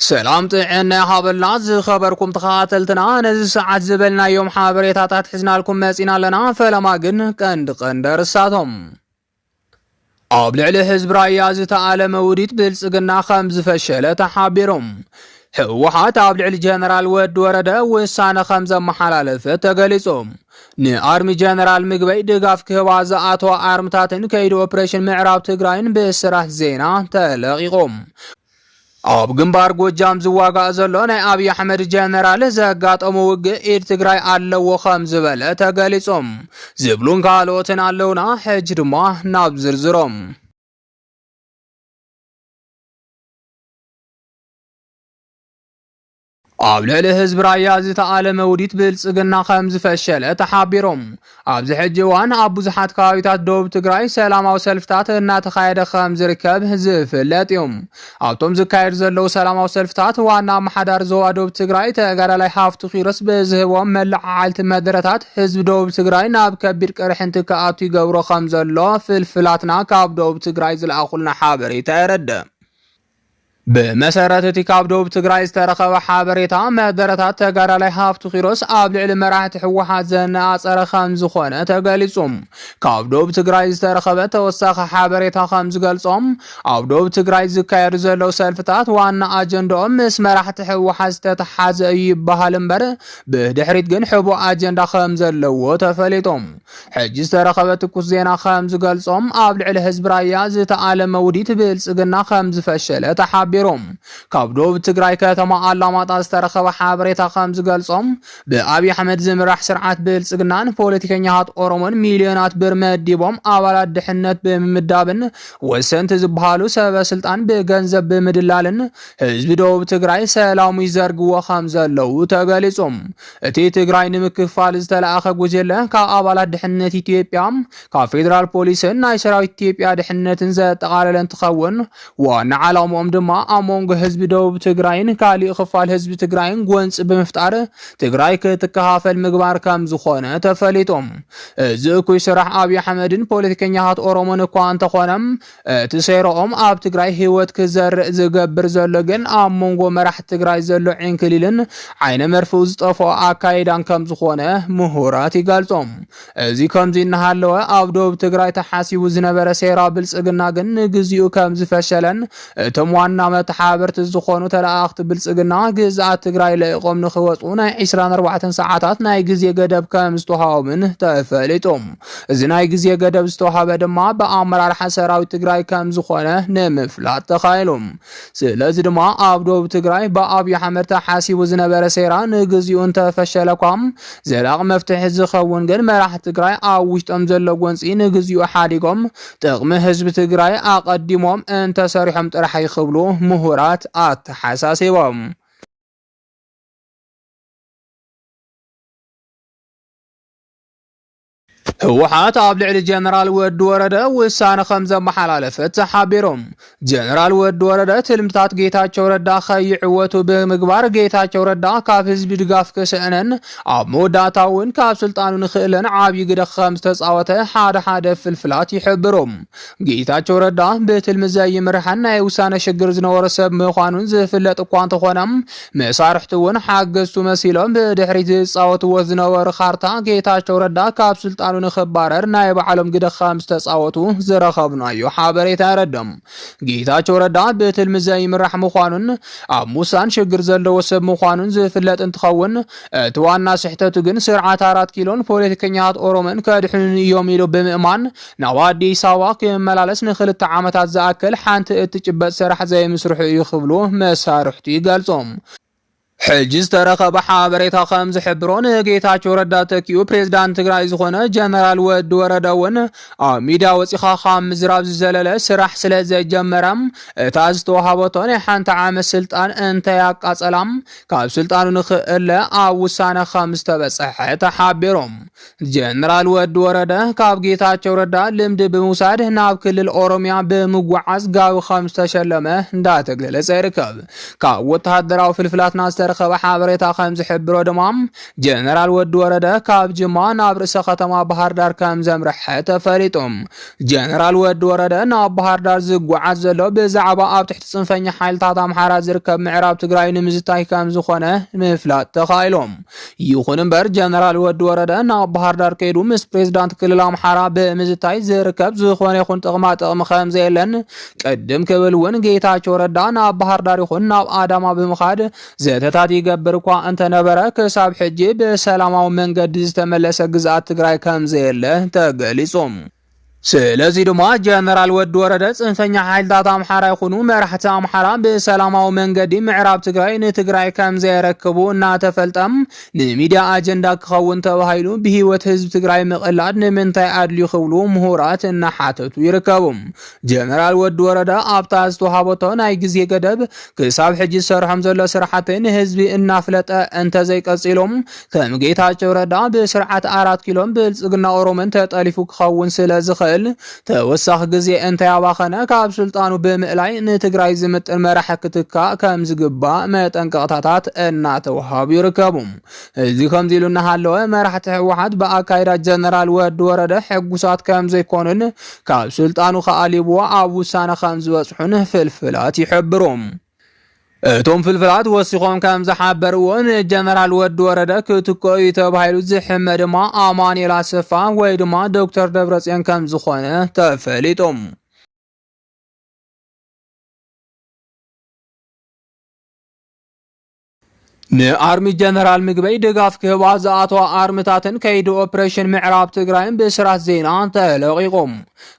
سلام طعنا هابلنا خبركم تخاتلتنا نزل ساعات زبلنا يوم حابريتات حزنا لكم مسينا لنا فلما قن قند رساتهم قبل على حزب رايا زتعالى موريت بلصقنا خمز فشله تحابيرهم ህወሓት ኣብ ልዕሊ ጀነራል ወድ ወረደ ውሳነ ከምዘ መሓላለፈ ተገሊጾም ንኣርሚ ጀነራል ምግበይ ድጋፍ ክህባ ዝኣተወ ኣርምታትን ከይዲ ኦፕሬሽን ምዕራብ ትግራይን ብስራሕ ዜና ተለቂቖም ኣብ ግንባር ጎጃም ዝዋጋእ ዘሎ ናይ ኣብይ ኣሕመድ ጀነራል ዘጋጠሙ ውግእ ኢድ ትግራይ ኣለዎ ከም ዝበለ ተገሊጾም ዝብሉን ካልኦትን ኣለውና ሕጂ ድማ ናብ ዝርዝሮም ኣብ ልዕሊ ህዝብ ራያ ዝተኣለመ ውዲት ብልጽግና ከም ዝፈሸለ ተሓቢሮም ኣብዚ ሕጂ እዋን ኣብ ብዙሓት ከባቢታት ደቡብ ትግራይ ሰላማዊ ሰልፍታት እናተኻየደ ከም ዝርከብ ዝፍለጥ እዮም ኣብቶም ዝካየዱ ዘለው ሰላማዊ ሰልፍታት ዋና ኣመሓዳሪ ዞባ ደቡብ ትግራይ ተጋዳላይ ሃፍቱ ኪሮስ ብዝህቦም መላዓልቲ መድረታት ህዝቢ ደቡብ ትግራይ ናብ ከቢድ ቅርሕንቲ ከኣቱ ይገብሮ ከም ዘሎ ፍልፍላትና ካብ ደቡብ ትግራይ ዝለኣኹልና ሓበሬታ የረድእ بمسارات تكاب دوب تግራይ ዝተረኸበ ሓበሬታ መደረታት ተጋዳላይ ሃፍቱ ኪሮስ ኣብ ልዕሊ መራሕቲ ሕወሓት ዘነኣፀረ ከም ዝኾነ ተገሊጾም ካብ ዶብ ትግራይ ዝተረኸበ ተወሳኺ ሓበሬታ ከም ዝገልጾም ኣብ ዶብ ትግራይ ዝካየዱ ዘለው ሰልፍታት ዋና ኣጀንዳኦም ምስ መራሕቲ ሕወሓት ዝተተሓዘ እዩ ይበሃል እምበር ብድሕሪት ግን ሕቡእ ኣጀንዳ ከም ዘለዎ ተፈሊጦም ሕጂ ዝተረኸበ ትኩስ ዜና ከም ዝገልጾም ኣብ ልዕሊ ህዝቢ ራያ ዝተኣለመ ውዲት ብልጽግና ከም ዝፈሸለ ተሓቢሮም ካብ ዶብ ትግራይ ከተማ ኣላማጣ ዝተረኸበ ሓበሬታ ከም ዝገልጾም ብኣብይ ኣሕመድ ዝምራሕ ስርዓት ብልጽግናን ፖለቲከኛታት ኦሮሞን ሚልዮናት ብር መዲቦም ኣባላት ድሕነት ብምምዳብን ወሰንቲ ዝበሃሉ ሰበስልጣን ብገንዘብ ብምድላልን ህዝቢ ዶብ ትግራይ ሰላሙ ይዘርግዎ ከም ዘለው ተገሊጾም እቲ ትግራይ ንምክፋል ዝተለኣኸ ጉጅለ ካብ ኣባላት ድሕነት ኢትዮጵያ ካብ ፌደራል ፖሊስን ናይ ሰራዊት ኢትዮጵያ ድሕነትን ዘጠቃለለ እንትኸውን ዋና ዓላማኦም ድማ ኣሞንጎ ህዝቢ ደቡብ ትግራይን ካሊእ ክፋል ህዝቢ ትግራይን ጎንጽ ብምፍጣር ትግራይ ክትከፋፈል ምግባር ከም ዝኾነ ተፈሊጦም እዚ እኩይ ስራሕ ኣብይ ኣሕመድን ፖለቲከኛታት ኦሮሞን እኳ እንተኾነም ትሰይሮኦም ኣብ ትግራይ ህይወት ክዘርእ ዝገብር ዘሎ ግን ኣሞንጎ መራሕቲ ትግራይ ዘሎ ዕንክሊልን ዓይነ መርፍእ ዝጠፍኦ ኣካይዳን ከም ዝኾነ ምሁራት ይገልጾም እዚ ከምዚ እናሃለወ ኣብ ደቡብ ትግራይ ተሓሲቡ ዝነበረ ሴራ ብልጽግና ግን ንግዚኡ ከም ዝፈሸለን እቶም ዋና መተሓበርቲ ዝኾኑ ተላእኽቲ ብልጽግና ግዝኣት ትግራይ ለኢቆም ንኽወፁ ናይ 24 ሰዓታት ናይ ግዜ ገደብ ከም ዝተዋሃቦምን ተፈሊጦም እዚ ናይ ግዜ ገደብ ዝተዋሃበ ድማ ብኣመራርሓ ሰራዊት ትግራይ ከም ዝኾነ ንምፍላጥ ተኻኢሎም ስለዚ ድማ ኣብ ደቡብ ትግራይ ብኣብይ ኣሕመድ ተሓሲቡ ዝነበረ ሴራ ንግዚኡ እንተፈሸለኳም ዘላቕ መፍትሒ ዝኸውን ግን መራሕቲ ትግራይ ኣብ ውሽጦም ዘሎ ጎንፂ ንግዚኡ ሓዲጎም ጥቕሚ ህዝቢ ትግራይ ኣቐዲሞም እንተሰሪሖም ጥራሕ ይኽብሉ ምሁራት ኣተሓሳሲቦም ህወሓት ኣብ ልዕሊ ጀነራል ወድ ወረደ ውሳነ ከም ዘመሓላለፈ ተሓቢሮም ጀነራል ወድ ወረደ ትልምታት ጌታቸው ረዳ ከይዕወቱ ብምግባር ጌታቸው ረዳ ካብ ህዝቢ ድጋፍ ክስእነን ኣብ መወዳእታውን ካብ ስልጣኑ ንኽእለን ዓብይ ግደ ከም ዝተፃወተ ሓደ ፍልፍላት ይሕብሮም ጌታቸው ረዳ ብትልሚ ዘይምርሐን ናይ ውሳነ ሽግር ዝነበረ ሰብ ምዃኑን ዝፍለጥ እኳ እንተኾነም መሳርሕቲ እውን ሓገዝቱ መሲሎም ብድሕሪት ዝፃወትዎ ዝነበሩ ካርታ ጌታቸው ረዳ ካብ ስልጣኑ ንኽባረር ናይ ባዕሎም ግደ ከም ዝተፃወቱ ዝረኸብናዮ ሓበሬታ የረድም ጌታቸው ረዳ ብትልሚ ዘይምራሕ ምዃኑን ኣብ ሙሳን ሽግር ዘለዎ ሰብ ምዃኑን ዝፍለጥ እንትኸውን እቲ ዋና ስሕተቱ ግን ስርዓት 4 ኪሎን ፖለቲከኛታት ኦሮሞን ከድሕኑን እዮም ኢሉ ብምእማን ናብ ኣዲስ ኣበባ ክመላለስ ንክልተ ዓመታት ዝኣክል ሓንቲ እትጭበጥ ስራሕ ዘይምስርሑ እዩ ክብሉ መሳርሕቱ ይገልጾም ሕጂ ዝተረኸበ ሓበሬታ ከም ዝሕብሮ ንጌታቸው ረዳ ተኪኡ ፕሬዝዳንት ትግራይ ዝኾነ ጀነራል ወድ ወረደ እውን ኣብ ሚድያ ወፂኻ ካብ ምዝራብ ዝዘለለ ስራሕ ስለ ዘጀመረም እታ ዝተዋሃበቶ ናይ ሓንቲ ዓመት ስልጣን እንተያቃፀላም ካብ ስልጣኑ ንኽእለ ኣብ ውሳነ ከም ዝተበፅሐ ተሓቢሮም ጀነራል ወድ ወረደ ካብ ጌታቸው ረዳ ልምዲ ብምውሳድ ናብ ክልል ኦሮሚያ ብምጓዓዝ ጋዊ ከም ዝተሸለመ እንዳተገለጸ ይርከብ ካብ ወተሃደራዊ ፍልፍላትና ዝተረኸበ ሓበሬታ ከም ዝሕብሮ ድማ ጀነራል ወዲ ወረደ ካብ ጅማ ናብ ርእሰ ከተማ ባህር ዳር ከም ዘምርሐ ተፈሊጦም ጀነራል ወዲ ወረደ ናብ ባህር ዳር ዝጓዓዝ ዘሎ ብዛዕባ ኣብ ትሕቲ ጽንፈኛ ሓይልታት ኣምሓራ ዝርከብ ምዕራብ ትግራይ ንምዝታይ ከም ዝኾነ ምፍላጥ ተኻኢሎም ይኹን እምበር ጀነራል ወዲ ወረደ ናብ ባህር ዳር ከይዱ ምስ ፕሬዝዳንት ክልል ኣምሓራ ብምዝታይ ዝርከብ ዝኾነ ይኹን ጥቕማ ጥቕሚ ከም ዘየለን ቅድም ክብል እውን ጌታቸው ረዳ ናብ ባህር ዳር ይኹን ናብ አዳማ ብምኻድ ዘተታት ይገብር እኳ እንተነበረ ክሳብ ሕጂ በሰላማዊ መንገዲ ዝተመለሰ ግዝኣት ትግራይ ከም ዘየለ ተገሊጾም ስለዚህ ድማ ጀነራል ወዲ ወረደ ጽንፈኛ ሓይልታት ኣምሓራ ይኹኑ መራሕቲ ኣምሓራ በሰላማዊ መንገዲ ምዕራብ ትግራይ ንትግራይ ከም ዘየረክቡ እናተፈልጠም ንሚድያ አጀንዳ ክኸውን ተባሂሉ ብህይወት ህዝብ ትግራይ ምቕላድ ንምንታይ ኣድልዩ ክብሉ ምሁራት እናሓተቱ ይርከቡ ጀነራል ወዲ ወረደ ኣብታ ዝተዋሃበቶ ናይ ግዜ ገደብ ክሳብ ሕጂ ዝሰርሖም ዘሎ ስራሕቲ ንህዝቢ እናፍለጠ እንተዘይቀፂሎም ከም ጌታቸው ረዳ ብስርዓት 4 ኪሎ ብልጽግና ኦሮሞን ተጠሊፉ ክኸውን ስለዝኽእል ተወሳኺ ግዜ እንተያባኸነ ካብ ስልጣኑ ብምእላይ ንትግራይ ዝምጥን መራሒ ክትካእ ከም ዝግባእ መጠንቀቕታታት እናተወሃቡ ይርከቡ እዚ ከምዚ ኢሉ እናሃለወ መራሕቲ ህወሓት ብኣካይዳ ጀነራል ወዲ ወረደ ሕጉሳት ከም ዘይኮኑን ካብ ስልጣኑ ከኣሊብዎ ኣብ ውሳነ ከም ዝበፅሑን ፍልፍላት ይሕብሮም እቶም ፍልፍላት ወሲኾም ከም ዝሓበርዎን ጀነራል ወዲ ወረደ ክትኮዩ ተባሂሉ ዝሕመ ድማ ኣማኑኤል ኣሰፋ ወይ ድማ ዶክተር ደብረጽዮን ከም ዝኾነ ተፈሊጦም ንኣርሚ ጀነራል ምግበይ ድጋፍ ክህባ ዝኣተዋ ኣርምታትን ከይዲ ኦፕሬሽን ምዕራብ ትግራይን ብስራት ዜና ተለቂቖም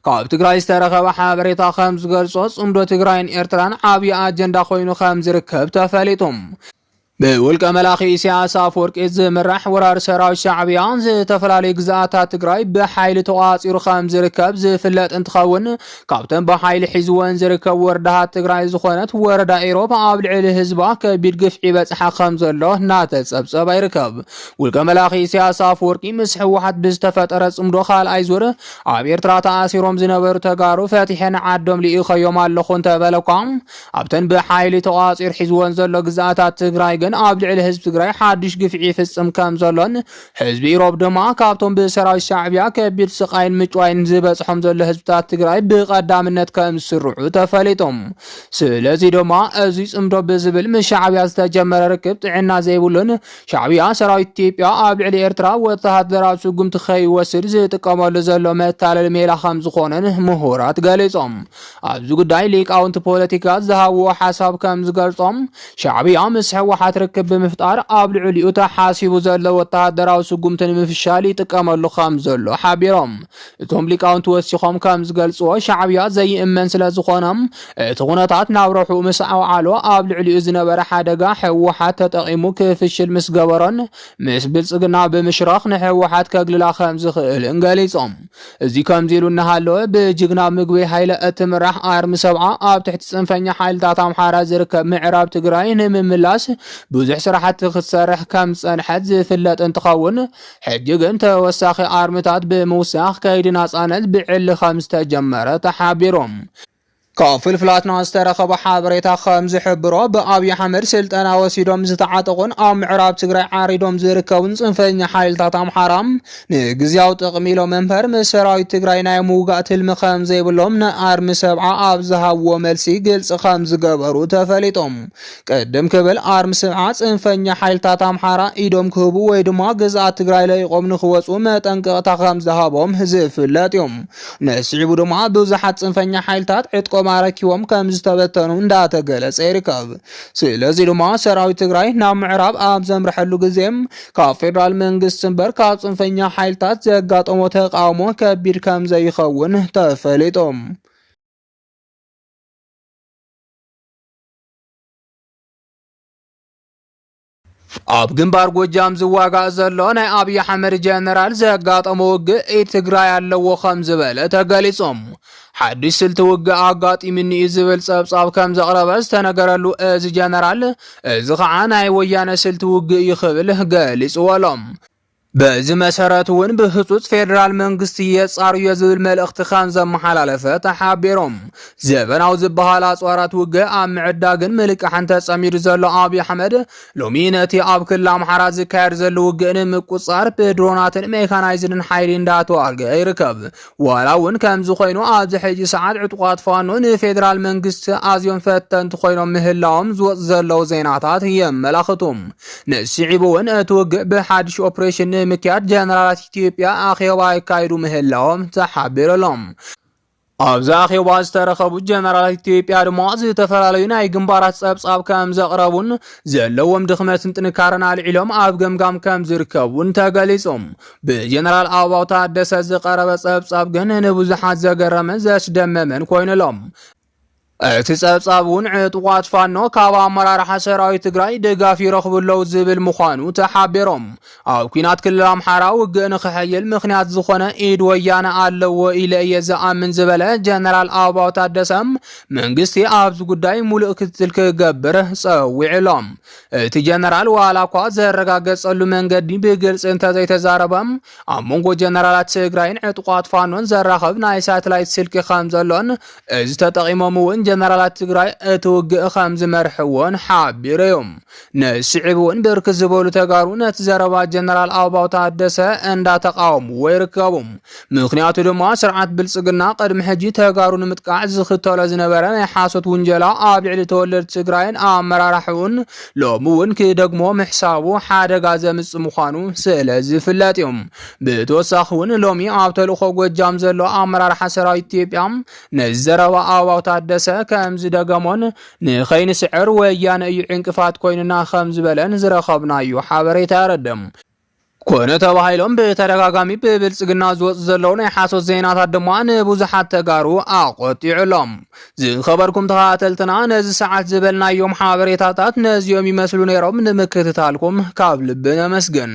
ካብ ትግራይ ዝተረኸበ ሓበሬታ ከም ዝገልጾ ጽምዶ ትግራይን ኤርትራን ዓብዪ ኣጀንዳ ኮይኑ ከም ዝርከብ ተፈሊጦም ብውልቀ መላኺ ኢሳያስ አፈወርቂ ዝምራሕ ወራሪ ሰራዊት ሻዕብያ ዝተፈላለዩ ግዛኣታት ትግራይ ብሓይሊ ተቋፂሩ ከም ዝርከብ ዝፍለጥ እንትኸውን ካብተን ብሓይሊ ሒዝወን ዝርከቡ ወረዳታት ትግራይ ዝኾነት ወረዳ ኢሮብ ኣብ ልዕሊ ህዝባ ከቢድ ግፍዒ በፅሓ ከም ዘሎ እናተፀብፀበ ይርከብ ውልቀ መላኺ ኢሳያስ አፈወርቂ ምስ ህወሓት ብዝተፈጠረ ጽምዶ ካልኣይ ዙር ኣብ ኤርትራ ተኣሲሮም ዝነበሩ ተጋሩ ፈቲሐን ዓዶም ልኢኸዮም ኣለኹ እንተበለኳም ኣብተን ብሓይሊ ተቋፂሩ ሒዝወን ዘሎ ግዛኣታት ትግራይ ኣብ ልዕሊ ህዝብ ትግራይ ሓድሽ ግፍዒ ፍጽም ከም ዘሎን ህዝቢ ኢሮብ ድማ ካብቶም ብሰራዊት ሻዕብያ ከቢድ ስቃይን ምጭዋይን ዝበፅሖም ዘሎ ህዝብታት ትግራይ ብቀዳምነት ከም ዝስርዑ ተፈሊጦም ስለዚ ድማ እዚ ጽምዶ ብዝብል ምሻዕብያ ዝተጀመረ ርክብ ጥዕና ዘይብሉን ሻዕብያ ሰራዊት ኢትዮጵያ ኣብ ልዕሊ ኤርትራ ወተሃደራዊ ስጉምቲ ከይወስድ ዝጥቀመሉ ዘሎ መታለል ሜላ ከም ዝኾነን ምሁራት ገሊጾም ኣብዚ ጉዳይ ሊቃውንቲ ፖለቲካ ዝሃብዎ ሓሳብ ከም ዝገልጾም ሻዕብያ ምስ ህወሓት ርክብ ብምፍጣር ኣብ ልዕሊኡ ተሓሲቡ ዘሎ ወተሃደራዊ ስጉምትን ምፍሻል ይጥቀመሉ ከም ዘሎ ሓቢሮም እቶም ሊቃውንቲ ወሲኾም ከም ዝገልጽዎ ሻዕብያ ዘይእመን ስለ ዝኾነም እቲ ኩነታት ናብ ረሑኡ ምስ ኣውዓሎ ኣብ ልዕሊኡ ዝነበረ ሓደጋ ህወሓት ተጠቒሙ ክፍሽል ምስ ገበሮን ምስ ብልጽግና ብምሽራኽ ንህወሓት ከግልላ ከም ዝኽእል ገሊጾም እዚ ከምዚ ኢሉ እናሃለወ ብጅግና ምግበይ ሃይለ እትምራሕ ኣርሚ ሰብዓ ኣብ ትሕቲ ጽንፈኛ ሓይልታት ኣምሓራ ዝርከብ ምዕራብ ትግራይ ንምምላስ ብዙሕ ስራሕቲ ክሰርሕ ከም ዝጸንሐት ዝፍለጥ እንትኸውን ሕጂ ግን ተወሳኺ ኣርምታት ብምውሳኽ ከይዲ ናጻነት ብዕሊ ከም ዝተጀመረ ተሓቢሮም ካብ ፍልፍላትና ዝተረኸበ ሓበሬታ ከም ዝሕብሮ ብኣብዪ ኣሕመድ ስልጠና ወሲዶም ዝተዓጠቑን ኣብ ምዕራብ ትግራይ ዓሪዶም ዝርከቡን ጽንፈኛ ሓይልታት ኣምሓራ ንግዝያዊ ጥቕሚ ኢሎም እምበር ምስ ሰራዊት ትግራይ ናይ ምውጋእ ትልሚ ከም ዘይብሎም ንኣርሚ ሰብዓ ኣብ ዝሃብዎ መልሲ ግልፂ ከም ዝገበሩ ተፈሊጦም ቅድም ክብል ኣርሚ ሰብዓ ጽንፈኛ ሓይልታት ኣምሓራ ኢዶም ክህቡ ወይ ድማ ግዝኣት ትግራይ ለይቖም ንኽወፁ መጠንቀቕታ ከም ዝሃቦም ዝፍለጥ እዮም ነስዒቡ ድማ ብዙሓት ጽንፈኛ ሓይልታት ዕጥቆ ማረኪቦም ከም ዝተበተኑ እንዳተገለጸ ይርከብ ስለዚ ድማ ሰራዊት ትግራይ ናብ ምዕራብ ኣብ ዘምርሐሉ ግዜም ካብ ፌደራል መንግስቲ እምበር ካብ ጽንፈኛ ሓይልታት ዘጋጠሞ ተቃውሞ ከቢድ ከም ዘይኸውን ተፈሊጦም ኣብ ግንባር ጎጃም ዝዋጋእ ዘሎ ናይ ኣብዪ ኣሕመድ ጀነራል ዘጋጠሞ ውግእ ትግራይ ኣለዎ ከም ዝበለ ተገሊጾም ሓድሽ ስልቲ ውግእ ኣጋጢምኒ ዝብል ጸብጻብ ከም ዘቕረበ ዝተነገረሉ እዚ ጀነራል እዚ ከዓ ናይ ወያነ ስልቲ ውግእ ይኽብል ገሊጽዎሎም በዚህ መሰረት ውን በህጹጽ ፌደራል መንግስት የጻሩ የዝብል መልእክት ኻን ዘመሐላለፈ ተሓቢሮም ዘበናው ዝበሃል አጽዋራት ውገ ኣብ ምዕዳግን ምልቅሓን ተጸሚዱ ዘሎ አብይ አሕመድ ሎሚ ነቲ ኣብ ክልል ኣምሓራ ዝካየድ ዘሎ ውግእን ምቁጻር ብድሮናትን ሜካናይዝድን ሓይሊ እንዳተዋግአ ይርከብ ዋላ ውን ከምዚ ኮይኑ ኣብዚ ሕጂ ሰዓት ዕጡቃት ፋኖ ንፌደራል መንግስት ኣዝዮም ፈተንቲ ኮይኖም ምህላዎም ዝወጽ ዘለው ዜናታት የመላኽቱም ንስዒቡ ውን እቲ ውግእ ብሓድሽ ኦፕሬሽን ምክያድ ጀነራላት ኢትዮጵያ አኺባ ይካይዱ ምህላዎም ተሓቢሮሎም ኣብዛ አኺባ ዝተረኸቡ ጀነራላት ኢትዮጵያ ድማ ዝተፈላለዩ ናይ ግንባራት ጸብጻብ ከም ዘቕረቡን ዘለዎም ድኽመትን ጥንካረን አልዒሎም ኣብ ገምጋም ከም ዝርከቡን ተገሊጾም ብጀነራል ኣበባው ታደሰ ዝቐረበ ጸብጻብ ግን ንብዙሓት ዘገረመን ዘስደመመን ኮይኑሎም እቲ ጸብጻብ ውን ዕጡቃት ፋኖ ካብ ኣመራርሓ ሰራዊት ትግራይ ድጋፍ ይረኽብለው ዝብል ምዃኑ ተሓቢሮም ኣብ ኩናት ክልል ኣምሓራ ውግእ ንኽሕይል ምኽንያት ዝኾነ ኢድ ወያነ ኣለዎ ኢለ እየ ዝኣምን ዝበለ ጀነራል ኣበባው ታደሰም መንግስቲ ኣብዚ ጉዳይ ሙሉእ ክትትል ክገብር ጸዊዕሎም እቲ ጀነራል ዋላ እኳ ዘረጋገጸሉ መንገዲ ብግልጽ እንተዘይተዛረበም ኣብ መንጎ ጀነራላት ትግራይን ዕጡቃት ፋኖን ዘራኸብ ናይ ሳተላይት ስልኪ ከም ዘሎን እዚ ተጠቒሞም ውን ጀነራላት ትግራይ እትውግእ ከም ዝመርሕዎን ሓቢሮም ንስዒቡን ብርክት ዝበሉ ተጋሩ ነቲ ዘረባ ጀነራል ኣበባው ታደሰ እንዳተቃወምዎ ይርከቡ ምክንያቱ ድማ ስርዓት ብልጽግና ቅድሚ ሕጂ ተጋሩ ንምጥቃዕ ዝኽተሎ ዝነበረ ናይ ሓሶት ውንጀላ ኣብ ልዕሊ ተወለድቲ ትግራይን ኣመራርሓውን ሎሚ ውን ክደግሞ ምሕሳቡ ሓደጋ ዘምጽእ ምዃኑ ስለዝፍለጥ እዮም ብተወሳኺ ውን ሎሚ ኣብ ተልእኾ ጎጃም ዘሎ ኣመራርሓ ሰራዊት ኢትዮጵያ ነዚ ዘረባ ኣበባው ታደሰ ከም ዝደገሞን ንኸይንስዕር ወያነ እዩ ዕንቅፋት ኮይኑና ከም ዝበለን ዝረኸብናዩ ሓበሬታ ያረድም ኮነ ተባሂሎም በተደጋጋሚ በብልጽግና ዝወጽ ዘለው ናይ ሓሶት ዜናታት ድማ ንብዙሓት ተጋሩ ኣቆጢዑሎም ዝኸበርኩም ተኸታተልትና ነዚ ሰዓት ዝበልናዮም ሓበሬታታት ነዚኦም ይመስሉ ነይሮም ንምክትታልኩም ካብ ልቢ ነመስግን